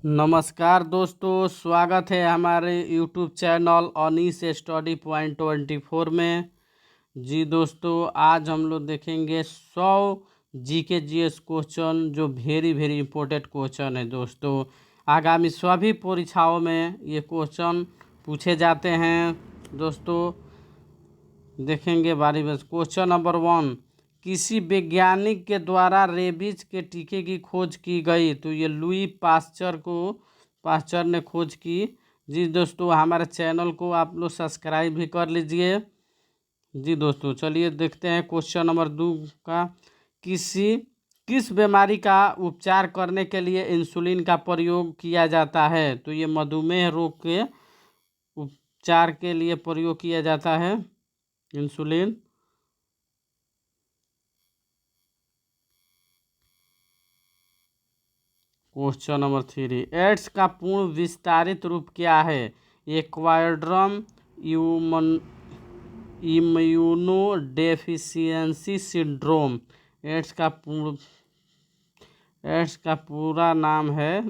नमस्कार दोस्तों, स्वागत है हमारे YouTube channel Anees study point 24 में। जी दोस्तों, आज हम लोग देखेंगे 100 जीके जीएस क्वेश्चन जो वेरी वेरी इंपॉर्टेंट क्वेश्चन है। दोस्तों, आगामी सभी परीक्षाओं में ये क्वेश्चन पूछे जाते हैं। दोस्तों देखेंगे बारी बारी। क्वेश्चन नंबर 1, किसी वैज्ञानिक के द्वारा रेबीज के टीके की खोज की गई? तो ये लुई पास्चर ने खोज की। जी दोस्तों, हमारे चैनल को आप लोग सब्सक्राइब भी कर लीजिए। जी दोस्तों, चलिए देखते हैं क्वेश्चन नंबर 2 का। किस बीमारी का उपचार करने के लिए इंसुलिन का प्रयोग किया जाता है? तो ये मधुमेह रोग के उपचार के लिए प्रयोग किया जाता है इंसुलिन। क्वेश्चन नंबर 3, एड्स का पूर्ण विस्तारित रूप क्या है? एक्वायड्रम इम्यूनोडेफिशिएंसी सिंड्रोम। एड्स का पूर्ण एड्स का पूरा नाम है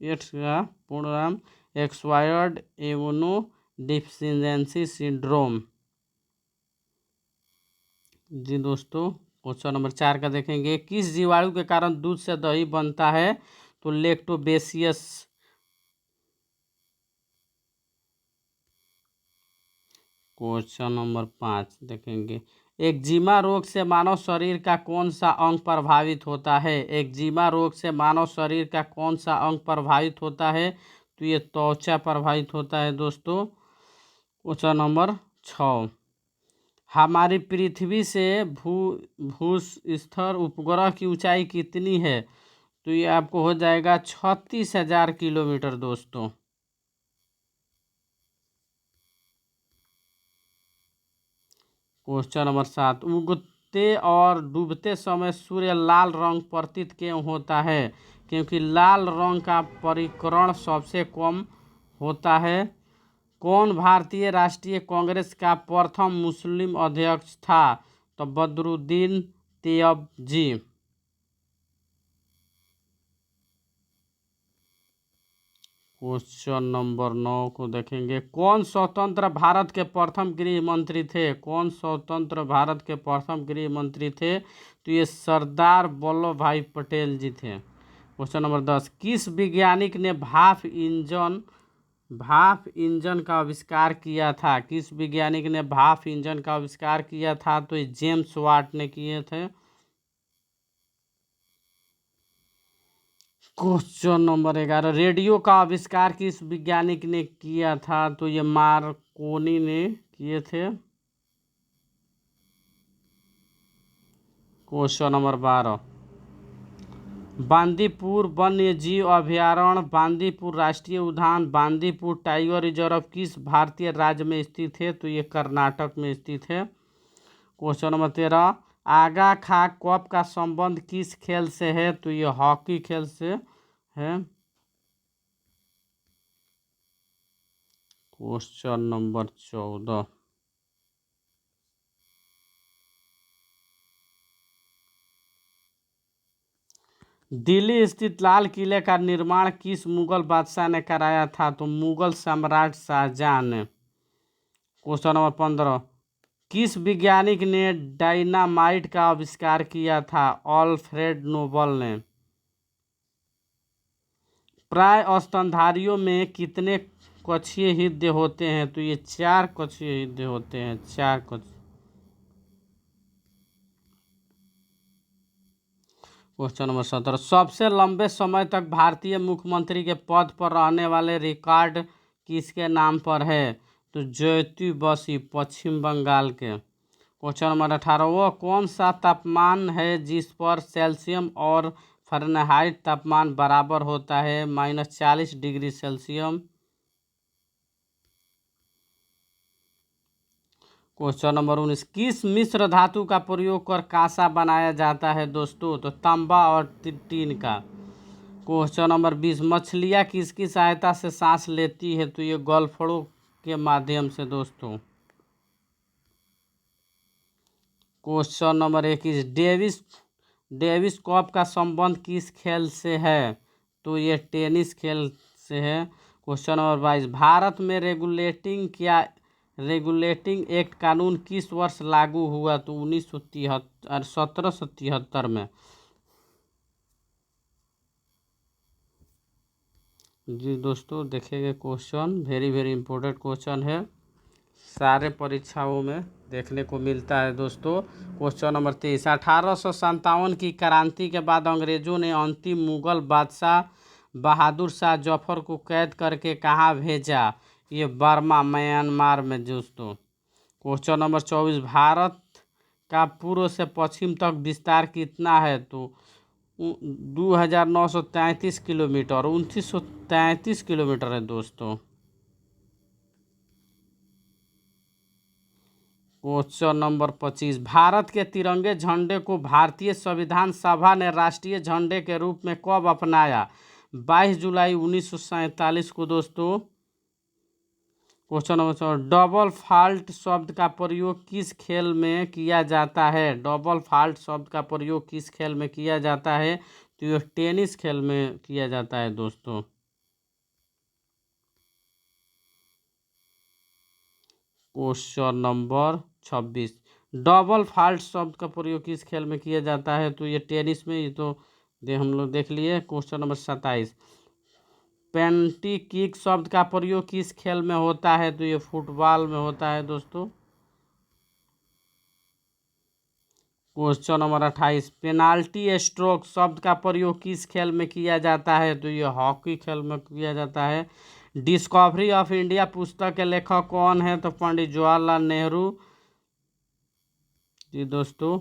एड्स का पूर्ण नाम एक्वायर्ड इम्यूनोडेफिशिएंसी सिंड्रोम। जी दोस्तों, क्वेश्चन नंबर 4 का देखेंगे। किस जीवाणु के कारण दूध से दही बनता है? तो लैक्टोबेसियस। क्वेश्चन नंबर 5 देखेंगे। एक्जिमा रोग से मानव शरीर का कौन सा अंग प्रभावित होता है? एक्जिमा रोग से मानव शरीर का कौन सा अंग प्रभावित होता है? तो ये त्वचा प्रभावित होता है। दोस्तों, क्वेश्चन नंबर 6, हमारी पृथ्वी से भूस्तर उपग्रह की ऊंचाई कितनी है? तो ये आपको हो जाएगा 36,000 किलोमीटर। दोस्तों, क्वेश्चन नंबर 7, उगते और डूबते समय सूर्य लाल रंग प्रतीत क्यों होता है? क्योंकि लाल रंग का परिकर्ण सबसे कम होता है। कौन भारतीय राष्ट्रीय कांग्रेस का प्रथम मुस्लिम अध्यक्ष था? तो बदरुद्दीन तैयबजी। क्वेश्चन नंबर 9 को देखेंगे। कौन स्वतंत्र भारत के प्रथम गृह मंत्री थे? कौन स्वतंत्र भारत के प्रथम गृह मंत्री थे? तो ये सरदार वल्लभ भाई पटेल जी थे। क्वेश्चन नंबर 10, किस वैज्ञानिक ने भाप इंजन का आविष्कार किया था? किस वैज्ञानिक ने भाप इंजन का आविष्कार किया था? तो ये जेम्स वाट ने किए थे। क्वेश्चन नंबर 11, रेडियो का आविष्कार किस वैज्ञानिक ने किया था? तो ये मार्कोनी ने किए थे। क्वेश्चन नंबर 12, बांदीपुर वन्य जीव अभयारण्य, बांदीपुर राष्ट्रीय उद्यान, बांदीपुर टाइगर रिजर्व किस भारतीय राज्य में स्थित है? तो ये कर्नाटक में स्थित है। क्वेश्चन नंबर 13, आगा खा कप का संबंध किस खेल से है? तो ये हॉकी खेल से है। क्वेश्चन नंबर 14, दिल्ली स्थित लाल किले का निर्माण किस मुगल बादशाह ने कराया था? तो मुगल सम्राट शाहजहां ने। क्वेश्चन नंबर 15, किस वैज्ञानिक ने डायनामाइट का आविष्कार किया था? अल्फ्रेड नोबल ने। प्राय स्तनधारियों में कितने कक्षीय हृदय होते हैं? तो ये 4 कक्षीय हृदय होते हैं। 4 कक्षीय। क्वेश्चन नंबर 17, सबसे लंबे समय तक भारतीय मुख्यमंत्री के पद पर रहने वाले रिकॉर्ड किसके नाम पर है? तो ज्योति बसु, पश्चिम बंगाल के। क्वेश्चन नंबर 18, वह कौन सा तापमान है जिस पर सेल्सियम और फ़ारेनहाइट तापमान बराबर होता है? -40 डिग्री सेल्सियम। क्वेश्चन नंबर 19, किस मिश्र धातु का प्रयोग कर कांसा बनाया जाता है? दोस्तों, तो तांबा और टीन का। क्वेश्चन नंबर 20, मछलियाँ किसकी सहायता से सांस लेती है? तो ये गलफड़ों के माध्यम से। दोस्तों, क्वेश्चन नंबर 21, डेविस कप का संबंध किस खेल से है? तो ये टेनिस खेल से है। क्वेश्चन नंबर 22, भारत में रेगुलेटिंग एक्ट कानून किस वर्ष लागू हुआ? तो 1773 में। जी दोस्तों देखेंगे question, very very important question है, सारे परीक्षाओं में देखने को मिलता है दोस्तों। क्वेश्चन नंबर 23, 1857 की क्रांति के बाद अंग्रेजों ने अंतिम मुगल बादशाह बहादुर शाह जफर को कैद करके कहाँ भेजा? ये बर्मा, म्यांमार में दोस्तों। क्वेश्चन नंबर 24, भारत का पूर्व से पश्चिम तक विस्तार कितना है? तो 2933 किलोमीटर, 2933 किलोमीटर है दोस्तों। क्वेश्चन नंबर 25, भारत के तिरंगे झंडे को भारतीय संविधान सभा ने राष्ट्रीय झंडे के रूप में कब अपनाया? 22 जुलाई 1947 को दोस्तों। क्वेश्चन नंबर, डबल फॉल्ट शब्द का प्रयोग किस खेल में किया जाता है? डबल फॉल्ट शब्द का प्रयोग किस खेल में किया जाता है? तो ये टेनिस खेल में किया जाता है दोस्तों। क्वेश्चन नंबर 26, डबल फॉल्ट शब्द का प्रयोग किस खेल में किया जाता है? तो ये टेनिस में, ये तो हम लोग देख लिए। क्वेश्चन नंबर 27, पेनल्टी किक शब्द का प्रयोग किस खेल में होता है? तो ये फुटबॉल में होता है दोस्तों। क्वेश्चन नंबर 28, पेनाल्टी स्ट्रोक शब्द का प्रयोग किस खेल में किया जाता है? तो ये हॉकी खेल में किया जाता है। डिस्कवरी ऑफ इंडिया पुस्तक के लेखक कौन है? तो पंडित जवाहरलाल नेहरू। जी दोस्तों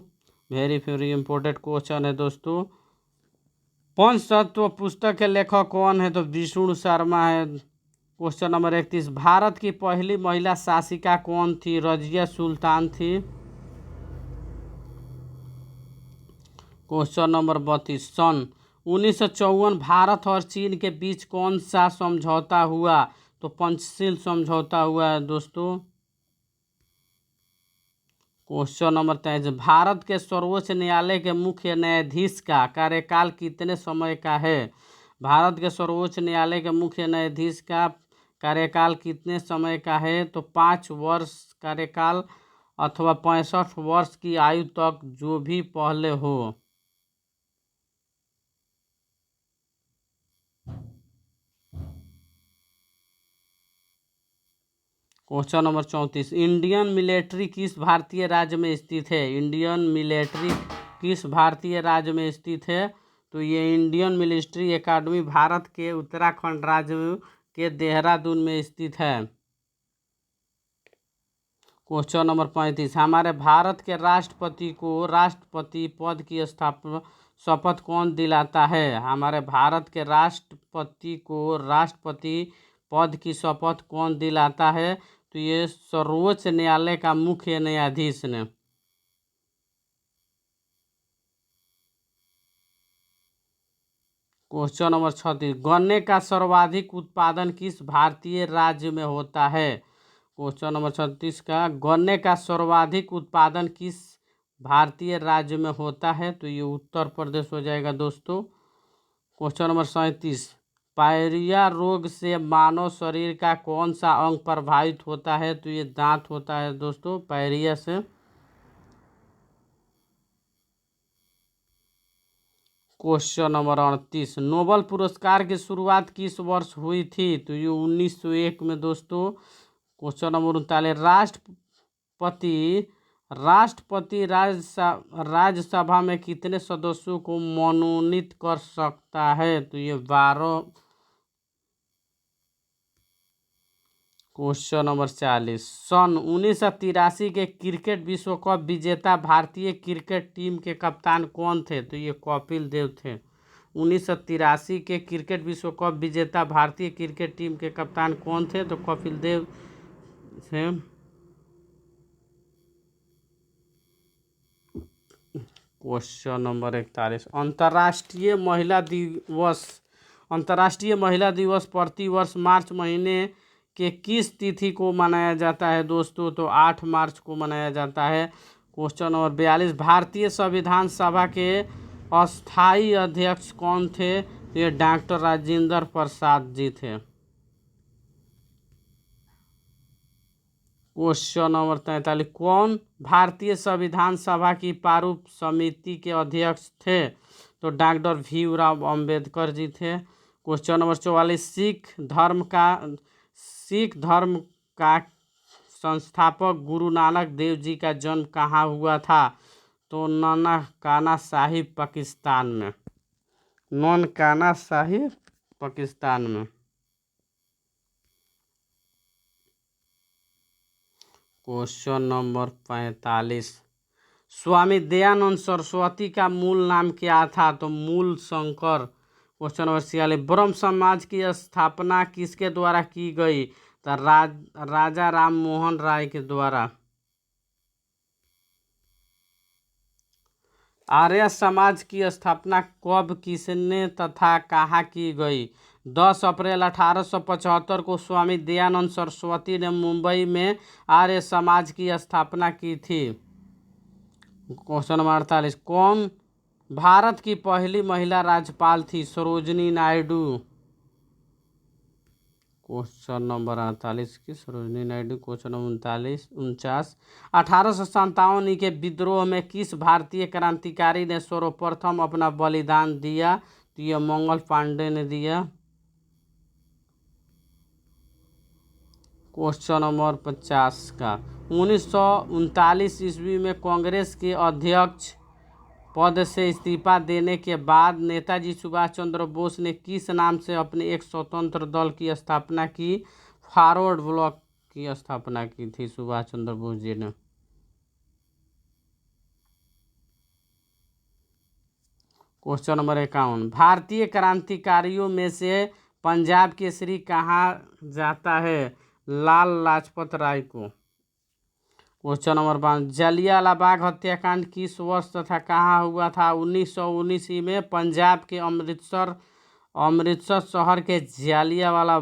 वेरी वेरी इंपॉर्टेंट क्वेश्चन है दोस्तों। पंचतत्व पुस्तक के लेखक कौन है? तो विष्णु शर्मा है। क्वेश्चन नंबर 31, भारत की पहली महिला शासिका कौन थी? रजिया सुल्तान थी। क्वेश्चन नंबर 32, सन 1954 भारत और चीन के बीच कौन सा समझौता हुआ? तो पंचशील समझौता हुआ है दोस्तों। क्वेश्चन नंबर 23, भारत के सर्वोच्च न्यायालय के मुख्य न्यायाधीश का कार्यकाल कितने समय का है? भारत के सर्वोच्च न्यायालय के मुख्य न्यायाधीश का कार्यकाल कितने समय का है? तो 5 वर्ष कार्यकाल अथवा 65 वर्ष की आयु तक, जो भी पहले हो। क्वेश्चन नंबर 34, इंडियन मिलिट्री किस भारतीय राज्य में स्थित है? इंडियन मिलिट्री किस भारतीय राज्य में स्थित है? तो ये इंडियन मिलिट्री एकेडमी भारत के उत्तराखंड राज्य के देहरादून में स्थित है। क्वेश्चन नंबर 35, हमारे भारत के राष्ट्रपति को राष्ट्रपति पद की शपथ कौन दिलाता है? हमारे भारत के राष्ट्रपति को राष्ट्रपति पद की शपथ कौन दिलाता है? तो ये सर्वोच्च न्यायालय का मुख्य न्यायाधीश ने। क्वेश्चन नंबर 36, गन्ने का सर्वाधिक उत्पादन किस भारतीय राज्य में होता है? क्वेश्चन नंबर 36 का, गन्ने का सर्वाधिक उत्पादन किस भारतीय राज्य में होता है? तो ये उत्तर प्रदेश हो जाएगा दोस्तों। क्वेश्चन नंबर 37, पायरिया रोग से मानव शरीर का कौन सा अंग प्रभावित होता है? तो ये दांत होता है दोस्तों पायरिया से। क्वेश्चन नंबर 38, नोबेल पुरस्कार की शुरुआत किस वर्ष हुई थी? तो ये 1901 में दोस्तों। क्वेश्चन नंबर 39, राष्ट्रपति राज्यसभा में कितने सदस्यों को मनोनीत कर सकता है? तो ये 12। क्वेश्चन नंबर 40, सन 1983 के क्रिकेट विश्व कप विजेता भारतीय क्रिकेट टीम के कप्तान कौन थे? तो ये कपिल देव थे। 1983 के क्रिकेट विश्व कप विजेता भारतीय क्रिकेट टीम के कप्तान कौन थे? तो कपिल देव थे। क्वेश्चन नंबर 41, अंतर्राष्ट्रीय महिला दिवस प्रतिवर्ष मार्च महीने के किस तिथि को मनाया जाता है दोस्तों? तो 8 मार्च को मनाया जाता है। क्वेश्चन नंबर 42, भारतीय संविधान सभा के अस्थायी अध्यक्ष कौन थे? तो ये डॉक्टर राजेंद्र प्रसाद जी थे। क्वेश्चन नंबर 43, कौन भारतीय संविधान सभा की प्रारूप समिति के अध्यक्ष थे? तो डॉक्टर भीमराव अंबेडकर जी थे। क्वेश्चन नंबर 44, सिख धर्म का संस्थापक गुरु नानक देव जी का जन्म कहाँ हुआ था? तो ननकाना साहिब पाकिस्तान में। ननकाना साहिब पाकिस्तान में। क्वेश्चन नंबर 45, स्वामी दयानंद सरस्वती का मूल नाम क्या था? तो मूल शंकर। क्वेश्चन नंबर 46, ब्रह्म समाज की स्थापना किसके द्वारा की गई? तो राजा राम मोहन राय के द्वारा। आर्य समाज की स्थापना कब, किसने तथा कहाँ की गई? 10 अप्रैल 1875 को स्वामी दयानंद सरस्वती ने मुंबई में आर्य समाज की स्थापना की थी। क्वेश्चन नंबर 48, कौन भारत की पहली महिला राज्यपाल थी? सरोजिनी नायडू। क्वेश्चन नंबर 48 की सरोजिनी नायडू। क्वेश्चन नंबर 49, 1857 के विद्रोह में किस भारतीय क्रांतिकारी ने सर्वप्रथम अपना बलिदान दिया? तो यह मंगल पांडे ने दिया। क्वेश्चन नंबर 50 का, 1939 ईस्वी में कांग्रेस के अध्यक्ष पद से इस्तीफा देने के बाद नेताजी सुभाष चंद्र बोस ने किस नाम से अपने एक स्वतंत्र दल की स्थापना की? फॉरवर्ड ब्लॉक की स्थापना की थी सुभाष चंद्र बोस जी ने। क्वेश्चन नंबर 51, भारतीय क्रांतिकारियों में से पंजाब केसरी कहा जाता है? लाल लाजपत राय को। क्वेश्चन नंबर 52, जलियांवाला बाग हत्याकांड किस वर्ष तथा कहाँ हुआ था? 1919 में पंजाब के अमृतसर शहर के जलियांवाला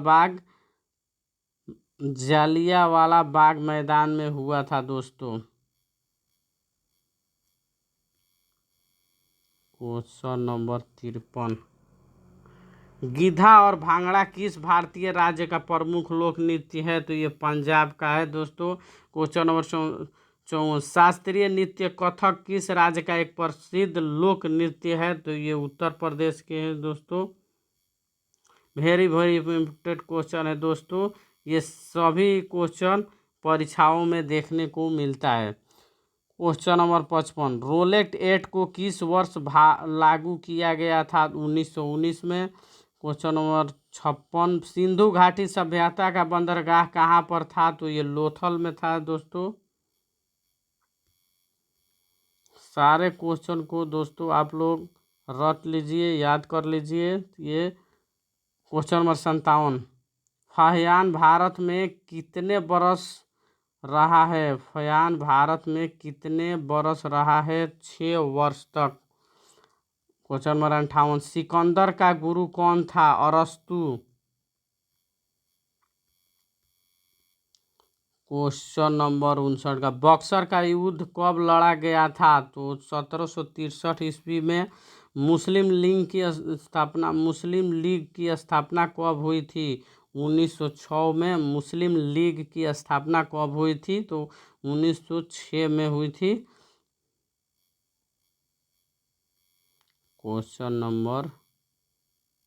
बाग मैदान में हुआ था दोस्तों। क्वेश्चन नंबर 53, गिद्धा और भांगड़ा किस भारतीय राज्य का प्रमुख लोक नृत्य है? तो ये पंजाब का है दोस्तों। क्वेश्चन नंबर 54, शास्त्रीय नृत्य कथक किस राज्य का एक प्रसिद्ध लोक नृत्य है? तो ये उत्तर प्रदेश के हैं दोस्तों। वेरी वेरी इम्पोर्टेंट क्वेश्चन है दोस्तों, ये सभी क्वेश्चन परीक्षाओं में देखने को मिलता है। क्वेश्चन नंबर 55, रोलेट एक्ट को किस वर्ष लागू किया गया था? 1919 में। क्वेश्चन नंबर 56, सिंधु घाटी सभ्यता का बंदरगाह कहाँ पर था? तो ये लोथल में था दोस्तों। सारे क्वेश्चन को दोस्तों आप लोग रट लीजिए, याद कर लीजिए। ये क्वेश्चन नंबर 57, फाहियान भारत में कितने बरस रहा है? फाहियान भारत में कितने बरस रहा है? 6 वर्ष तक। क्वेश्चन नंबर 58, सिकंदर का गुरु कौन था? अरस्तु। क्वेश्चन नंबर 59 का, बक्सर का युद्ध कब लड़ा गया था? तो 1763 ईस्वी में। मुस्लिम लीग की स्थापना कब हुई थी? 1906 में। मुस्लिम लीग की स्थापना कब हुई थी? तो 1906 में हुई थी। क्वेश्चन नंबर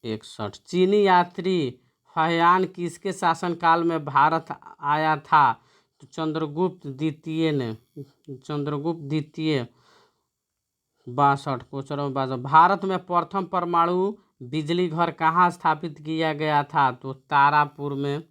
61, चीनी यात्री फाहियान किसके शासनकाल में भारत आया था? तो चंद्रगुप्त द्वितीय ने। चंद्रगुप्त द्वितीय। 62, क्वेश्चन नंबर 62, भारत में प्रथम परमाणु बिजली घर कहाँ स्थापित किया गया था? तो तारापुर में।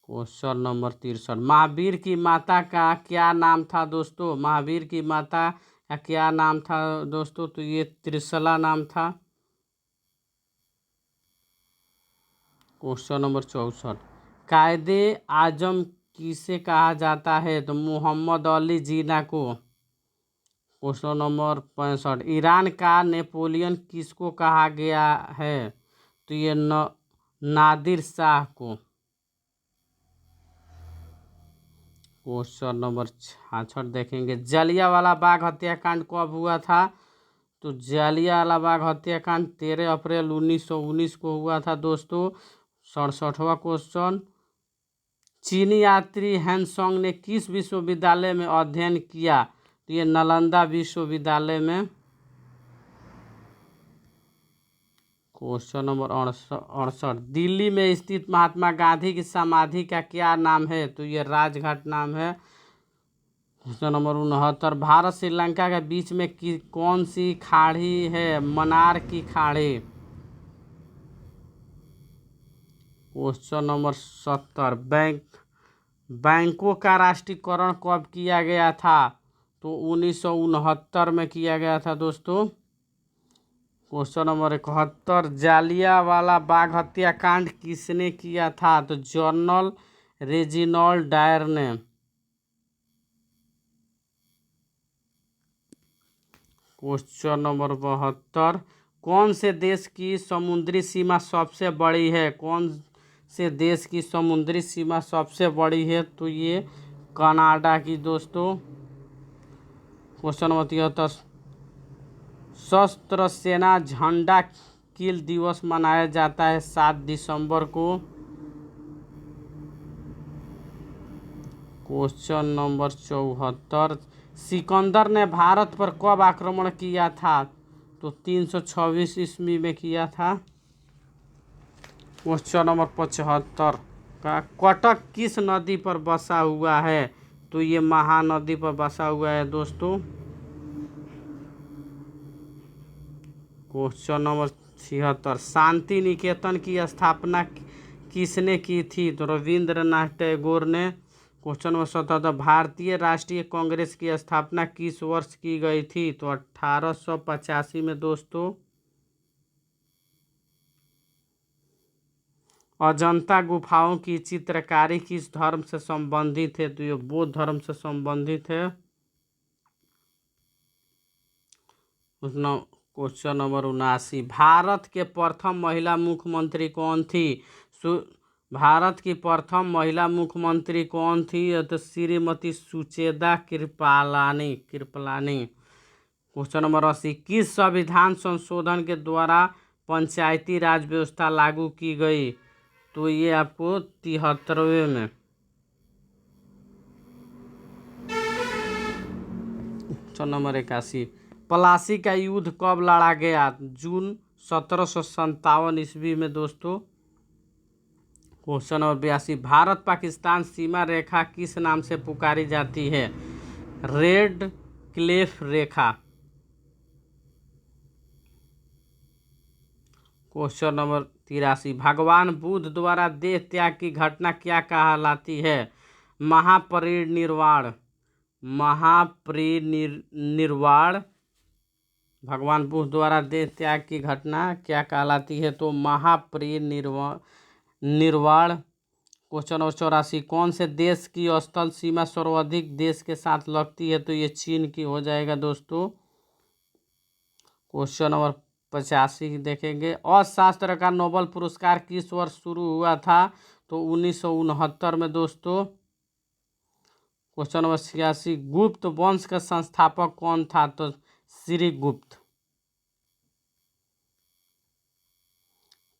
क्वेश्चन नंबर 63, महावीर की माता का क्या नाम था दोस्तों? महावीर की माता का क्या नाम था दोस्तों? तो ये त्रिशला नाम था। क्वेश्चन नंबर 64, कायदे आजम किसे कहा जाता है? तो मोहम्मद अली जिन्ना को। क्वेश्चन नंबर 65, ईरान का नेपोलियन किसको कहा गया है? तो ये नादिर शाह को। क्वेश्चन नंबर 66 देखेंगे, जलियांवाला बाग हत्याकांड कब हुआ था? तो जालियांवाला बाग हत्याकांड 13 अप्रैल 1919 को हुआ था दोस्तों। 67वां क्वेश्चन, चीनी यात्री हैंसोंग ने किस विश्वविद्यालय में अध्ययन किया? तो ये नालंदा विश्वविद्यालय में। क्वेश्चन नंबर 68, दिल्ली में स्थित महात्मा गांधी की समाधि का क्या नाम है? तो ये राजघाट नाम है। क्वेश्चन नंबर 69, भारत श्रीलंका के बीच में कौन सी खाड़ी है? मन्नार की खाड़ी। क्वेश्चन नंबर 70, बैंकों का राष्ट्रीयकरण कब किया गया था? तो 1969 में किया गया था दोस्तों। क्वेश्चन नंबर 71, जालियांवाला बाग हत्याकांड किसने किया था? तो जनरल रेजिनाल्ड डायर ने। क्वेश्चन नंबर 72, कौन से देश की समुद्री सीमा सबसे बड़ी है? कौन से देश की समुद्री सीमा सबसे बड़ी है? तो ये कनाडा की दोस्तों। क्वेश्चन नंबर 73, सशस्त्र सेना झंडा किल दिवस मनाया जाता है 7 दिसंबर को। क्वेश्चन नंबर 74, सिकंदर ने भारत पर कब आक्रमण किया था? तो 326 ईस्वी में किया था। क्वेश्चन नंबर 75 का कटक किस नदी पर बसा हुआ है? तो ये महानदी पर बसा हुआ है दोस्तों। क्वेश्चन नंबर 76, शांति निकेतन की स्थापना किसने की थी? तो रविंद्रनाथ टैगोर ने। क्वेश्चन नंबर 77, भारतीय राष्ट्रीय कांग्रेस की स्थापना किस वर्ष की गई थी? तो 1885 में दोस्तों। अजंता गुफाओं की चित्रकारी किस धर्म से संबंधित है? तो ये बौद्ध धर्म से संबंधित है। क्वेश्चन नंबर 79, भारत के प्रथम महिला मुख्यमंत्री कौन थी? भारत की प्रथम महिला मुख्यमंत्री कौन थी? तो श्रीमती सुचेता कृपलानी। क्वेश्चन नंबर 80, किस संविधान संशोधन के द्वारा पंचायती राज व्यवस्था लागू की गई? तो ये आपको 73वें में। क्वेश्चन नंबर 81, प्लासी का युद्ध कब लड़ा गया? जून 1757 ईस्वी में दोस्तों। क्वेश्चन नंबर 82, भारत पाकिस्तान सीमा रेखा किस नाम से पुकारी जाती है? रेड क्लिफ रेखा। क्वेश्चन नंबर 83, भगवान बुद्ध द्वारा देह त्याग की घटना क्या कहलाती है? महापरिनिर्वाण। भगवान बुद्ध द्वारा देह त्याग की घटना क्या कहलाती है? तो महापरिनिर्वाण। क्वेश्चन नंबर 84, कौन से देश की स्थल सीमा सर्वाधिक देश के साथ लगती है? तो ये चीन की हो जाएगा दोस्तों। क्वेश्चन नंबर 85 देखेंगे, अर्थशास्त्र का नोबेल पुरस्कार किस वर्ष शुरू हुआ था? तो 1969 में दोस्तों। क्वेश्चन नंबर 86, गुप्त वंश का संस्थापक कौन था? तो श्रीगुप्त।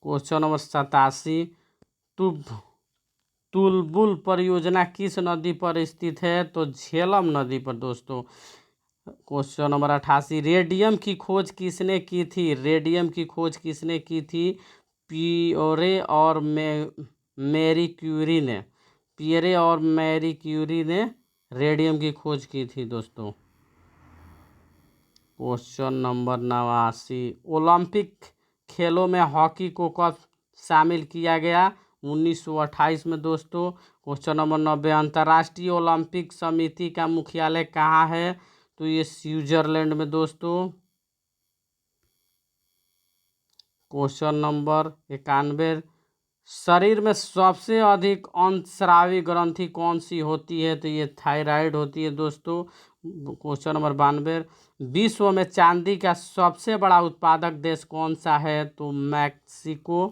क्वेश्चन नंबर 87, तुलबुल परियोजना किस नदी पर स्थित है? तो झेलम नदी पर दोस्तों। क्वेश्चन नंबर 88, रेडियम की खोज किसने की थी? रेडियम की खोज किसने की थी? पियरे और मैरी क्यूरी ने। पियरे और मैरी क्यूरी ने रेडियम की खोज की थी दोस्तों। क्वेश्चन नंबर 89, ओलंपिक खेलों में हॉकी को कब शामिल किया गया? 1928 में दोस्तों। क्वेश्चन नंबर 90, अंतर्राष्ट्रीय ओलंपिक समिति का मुख्यालय कहाँ है? तो ये स्विट्जरलैंड में दोस्तों। क्वेश्चन नंबर 91, शरीर में सबसे अधिक अंतस्रावी ग्रंथि कौन सी होती है? तो ये थायराइड होती है दोस्तों। क्वेश्चन नंबर 92, विश्व में चांदी का सबसे बड़ा उत्पादक देश कौन सा है? तो मैक्सिको।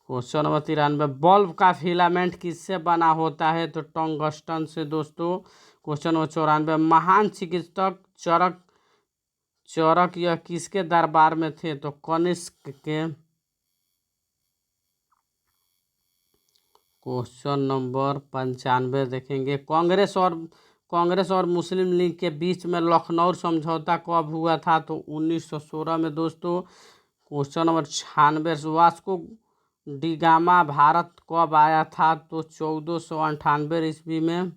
क्वेश्चन नंबर 93, बल्ब का फिलामेंट किससे बना होता है? तो टंगस्टन से दोस्तों। क्वेश्चन नंबर 94, महान चिकित्सक चरक चरक यह किसके दरबार में थे? तो कनिष्क के। क्वेश्चन नंबर 95 देखेंगे, कांग्रेस और मुस्लिम लीग के बीच में लखनऊ समझौता कब हुआ था? तो 1916 में दोस्तों। Question number 96, Vasco D gamma Bharat कब आया था? तो 1498 ईस्वी में।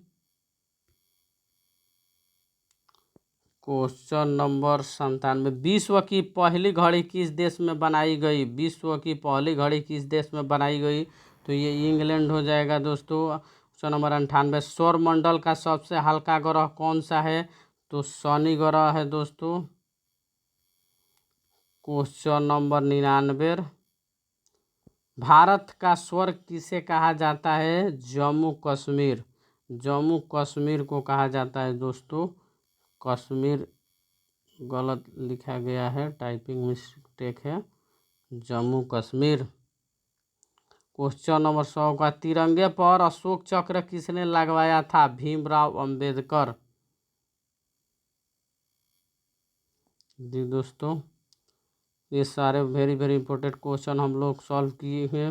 क्वेश्चन नंबर 97, विश्व की पहली घड़ी किस देश में बनाई गई? विश्व की पहली घड़ी किस देश में बनाई गई? तो ये इंग्लैंड हो जाएगा दोस्तों। क्वेश्चन नंबर 98, सौरमंडल का सबसे हल्का ग्रह कौन सा है? तो शनि ग्रह है दोस्तों। क्वेश्चन नंबर 99, भारत का स्वर्ग किसे कहा जाता है? जम्मू कश्मीर। जम्मू कश्मीर को कहा जाता है दोस्तों। कश्मीर गलत लिखा गया है, टाइपिंग मिस्टेक है, जम्मू कश्मीर। क्वेश्चन नंबर 100 का, तिरंगे पर अशोक चक्र किसने लगवाया था? भीमराव अंबेडकर। जी दोस्तों, ये सारे वेरी वेरी इंपॉर्टेंट क्वेश्चन हम लोग सॉल्व किए हैं।